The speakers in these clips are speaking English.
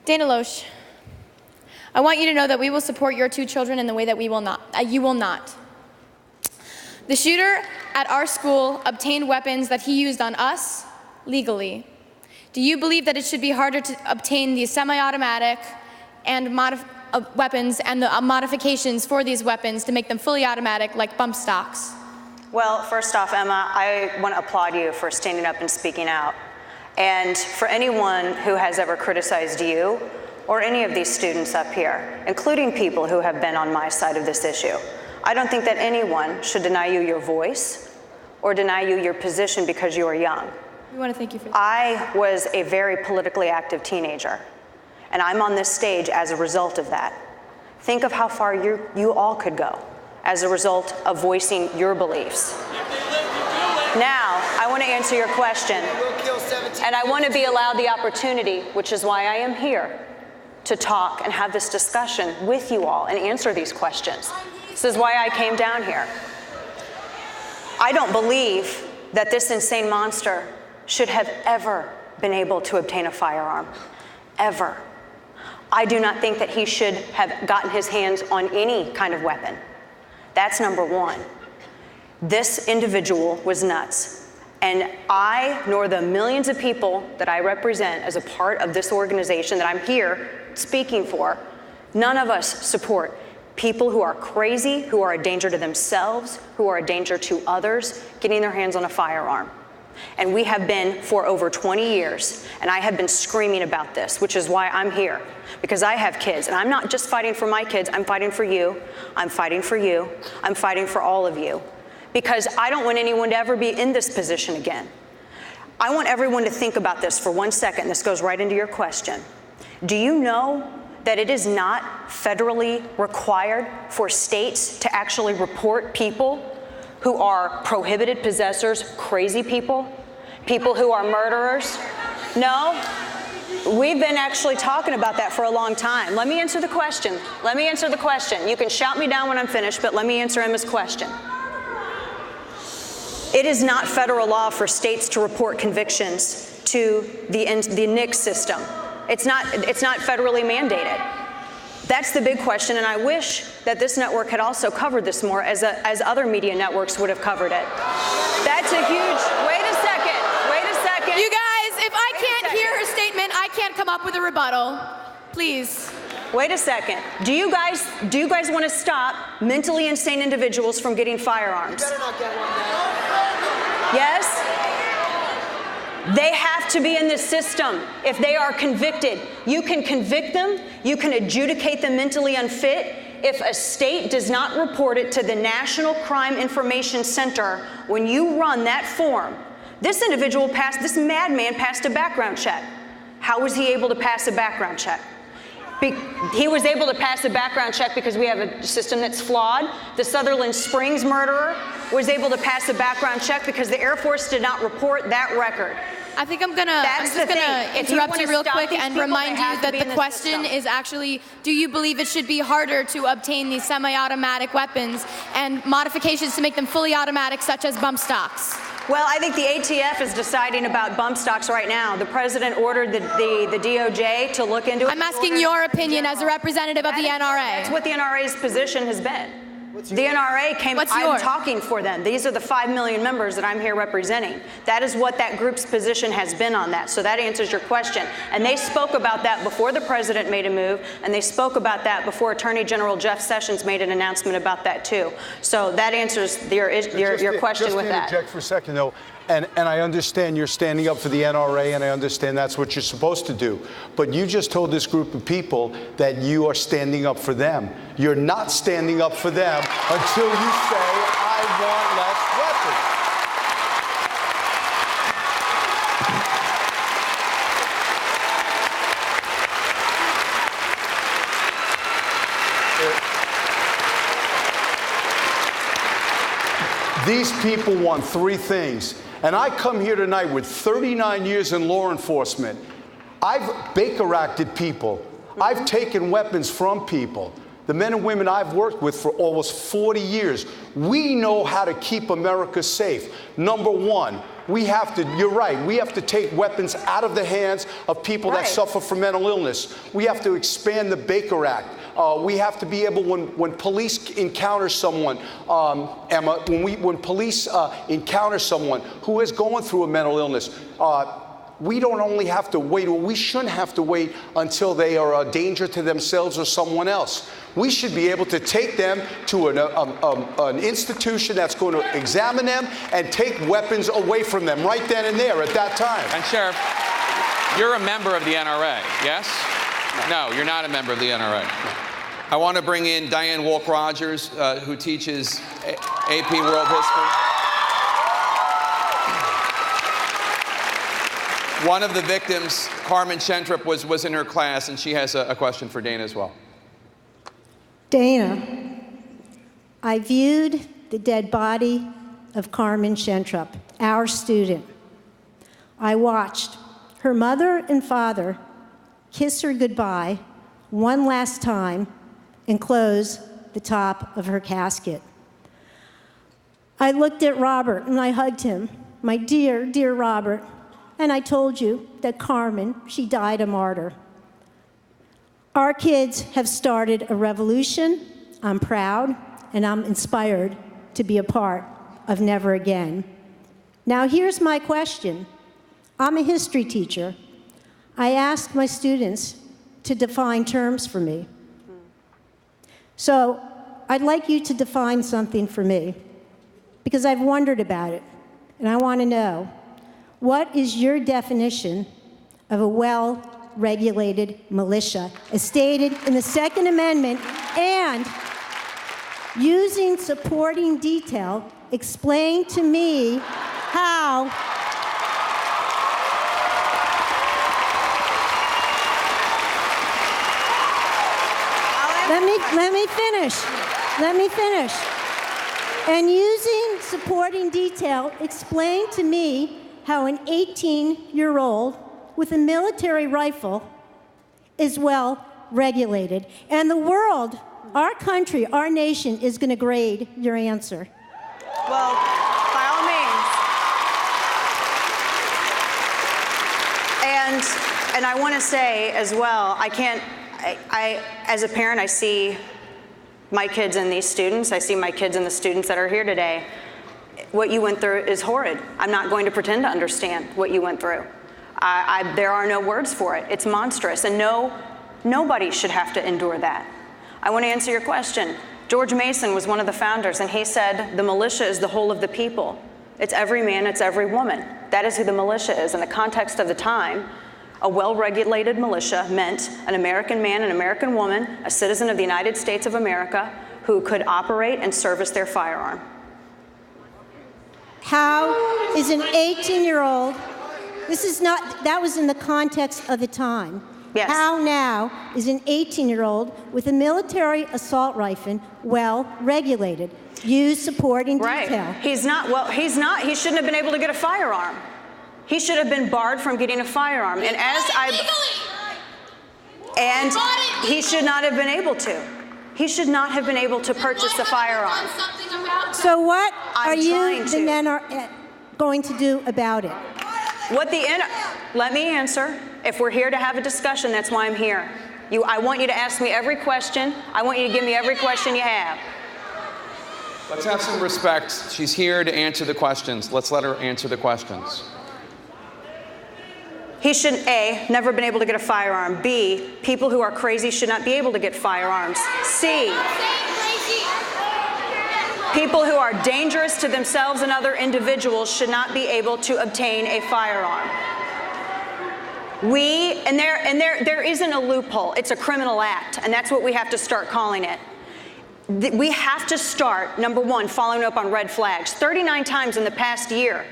Dana Loesch, I want you to know that we will support your 2 children in the way that you will not. The shooter at our school obtained weapons that he used on us legally. Do you believe that it should be harder to obtain these semi-automatic and weapons and the modifications for these weapons to make them fully automatic like bump stocks? Well, first off, Emma, I want to applaud you for standing up and speaking out. And for anyone who has ever criticized you or any of these students up here, including people who have been on my side of this issue, I don't think that anyone should deny you your voice or deny you your position because you are young. We want to thank you for that. I was a very politically active teenager, and I'm on this stage as a result of that. Think of how far you all could go as a result of voicing your beliefs. Now, I want to answer your question, and I want to be allowed the opportunity, which is why I am here, to talk and have this discussion with you all and answer these questions. This is why I came down here. I don't believe that this insane monster should have ever been able to obtain a firearm, ever. I do not think that he should have gotten his hands on any kind of weapon. That's number one. This individual was nuts. And I, nor the millions of people that I represent as a part of this organization that I'm here speaking for, none of us support people who are crazy, who are a danger to themselves, who are a danger to others, getting their hands on a firearm. And we have been for over 20 years, and I have been screaming about this, which is why I'm here, because I have kids, and I'm not just fighting for my kids, I'm fighting for you, I'm fighting for you, I'm fighting for all of you, because I don't want anyone to ever be in this position again. I want everyone to think about this for 1 second. This goes right into your question. Do you know that it is not federally required for states to actually report people who are prohibited possessors, crazy people, people who are murderers? No? We've been actually talking about that for a long time. Let me answer the question. Let me answer the question. You can shout me down when I'm finished, but let me answer Emma's question. It is not federal law for states to report convictions to the NICS system. It's not federally mandated. That's the big question, and I wish that this network had also covered this more as other media networks would have covered it. That's a huge, wait a second. You guys, if I can't hear her statement, I can't come up with a rebuttal. Please. Wait a second. Do you guys want to stop mentally insane individuals from getting firearms? You better not get one now. Yes? They have to be in the system. If they are convicted, you can convict them, you can adjudicate them mentally unfit. If a state does not report it to the National Crime Information Center, when you run that form, this madman passed a background check. How was he able to pass a background check? He was able to pass a background check because we have a system that's flawed. The Sutherland Springs murderer was able to pass a background check because the Air Force did not report that record. I think I'm just gonna interrupt you real quick and remind you that the question is actually, do you believe it should be harder to obtain these semi-automatic weapons and modifications to make them fully automatic, such as bump stocks? Well, I think the ATF is deciding about bump stocks right now. The president ordered the DOJ to look into it. I'm asking your opinion as a representative of the NRA. That's what the NRA's position has been. The NRA I'm talking for them. These are the 5 million members that I'm here representing. That is what that group's position has been on that. So that answers your question. And they spoke about that before the president made a move, and they spoke about that before Attorney General Jeff Sessions made an announcement about that too. So that answers your question with that. Just to interject for a second, though. And I understand you're standing up for the NRA, and I understand that's what you're supposed to do. But you just told this group of people that you are standing up for them. You're not standing up for them until you say, I want less weapons. These people want 3 things. And I come here tonight with 39 years in law enforcement. I've Baker-acted people. I've taken weapons from people. the men and women I've worked with for almost 40 years, we know how to keep America safe. Number one, we have to, you're right, we have to take weapons out of the hands of people that suffer from mental illness. We have to expand the Baker Act. We have to be able, when police encounter someone, Emma, when police encounter someone who is going through a mental illness, we don't only have to wait, or we shouldn't have to wait until they are a danger to themselves or someone else. We should be able to take them to an institution that's going to examine them and take weapons away from them right then and there at that time. And Sheriff, you're a member of the NRA, yes? No, you're not a member of the NRA. I want to bring in Diane Wolk-Rogers, who teaches AP World History. One of the victims, Carmen Chentrup, was in her class, and she has a question for Dana as well. Dana, I viewed the dead body of Carmen Chentrup, our student. I watched her mother and father kiss her goodbye one last time and close the top of her casket. I looked at Robert and I hugged him, my dear, dear Robert, and I told you that Carmen, she died a martyr. Our kids have started a revolution. I'm proud and I'm inspired to be a part of Never Again. Now here's my question. I'm a history teacher. I ask my students to define terms for me. So I'd like you to define something for me, because I've wondered about it, and I want to know, what is your definition of a well-regulated militia, as stated in the Second Amendment, and using supporting detail, explain to me how Let me finish. And using supporting detail, explain to me how an 18-year-old with a military rifle is well regulated. And the world, our country, our nation is going to grade your answer. Well, by all means. And I want to say as well, I as a parent, I see my kids and these students. I see my kids and the students that are here today. What you went through is horrid. I'm not going to pretend to understand what you went through. There are no words for it. It's monstrous, and nobody should have to endure that. I want to answer your question. George Mason was one of the founders, and he said the militia is the whole of the people. It's every man, it's every woman. That is who the militia is. In the context of the time, a well-regulated militia meant an American man, an American woman, a citizen of the United States of America who could operate and service their firearm. How is an 18-year-old, that was in the context of the time. Yes. How now is an 18-year-old with a military assault rifle well regulated? Use supporting detail. Right. He shouldn't have been able to get a firearm. He should have been barred from getting a firearm. And he should not have been able to. He should not have been able to purchase a firearm. So what are you, the NRA, going to do about it? Let me answer. If we're here to have a discussion, that's why I'm here. I want you to ask me every question. I want you to give me every question you have. Let's have some respect. She's here to answer the questions. Let's let her answer the questions. He should, A, never been able to get a firearm. B, people who are crazy should not be able to get firearms. C, people who are dangerous to themselves and other individuals should not be able to obtain a firearm. There isn't a loophole. It's a criminal act, and that's what we have to start calling it. We have to start, number one, following up on red flags. 39 times in the past year,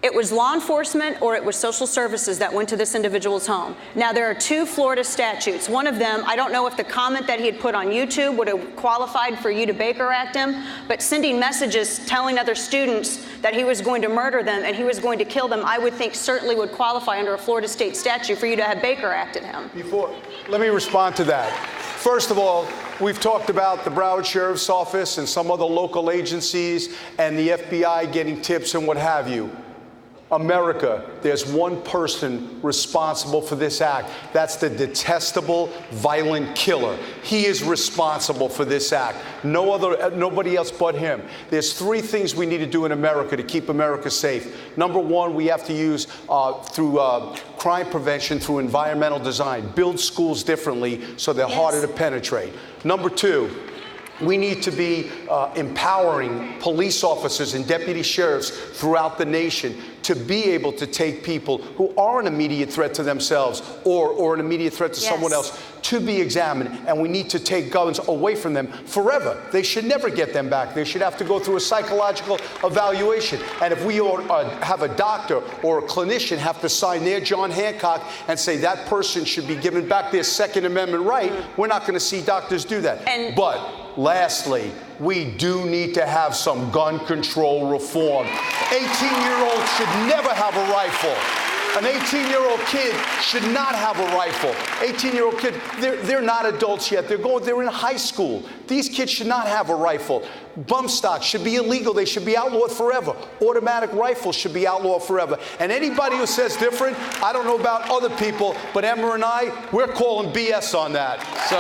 it was law enforcement or it was social services that went to this individual's home. Now, there are 2 Florida statutes. One of them, I don't know if the comment that he had put on YouTube would have qualified for you to Baker Act him, but sending messages telling other students that he was going to murder them and he was going to kill them, I would think certainly would qualify under a Florida state statute for you to have Baker Acted him. Let me respond to that. First of all, we've talked about the Broward Sheriff's Office and some other local agencies and the FBI getting tips and what have you. America, there's one person responsible for this act. That's the detestable, violent killer. He is responsible for this act. Nobody else but him. There's three things we need to do in America to keep America safe. Number one, we have to use through crime prevention, through environmental design, build schools differently so they're harder to penetrate. Number two, we need to be empowering police officers and deputy sheriffs throughout the nation to be able to take people who are an immediate threat to themselves or an immediate threat to someone else to be examined. And we need to take guns away from them forever. They should never get them back. They should have to go through a psychological evaluation. And if we have a doctor or a clinician have to sign their John Hancock and say that person should be given back their Second Amendment right, we're not going to see doctors do that. But lastly, we do need to have some gun control reform. 18-year-olds should never have a rifle. An 18-year-old kid should not have a rifle. 18-year-old kid, they're not adults yet. They're in high school. These kids should not have a rifle. Bump stocks should be illegal. They should be outlawed forever. Automatic rifles should be outlawed forever. And anybody who says different, I don't know about other people, but Emma and I, we're calling BS on that. So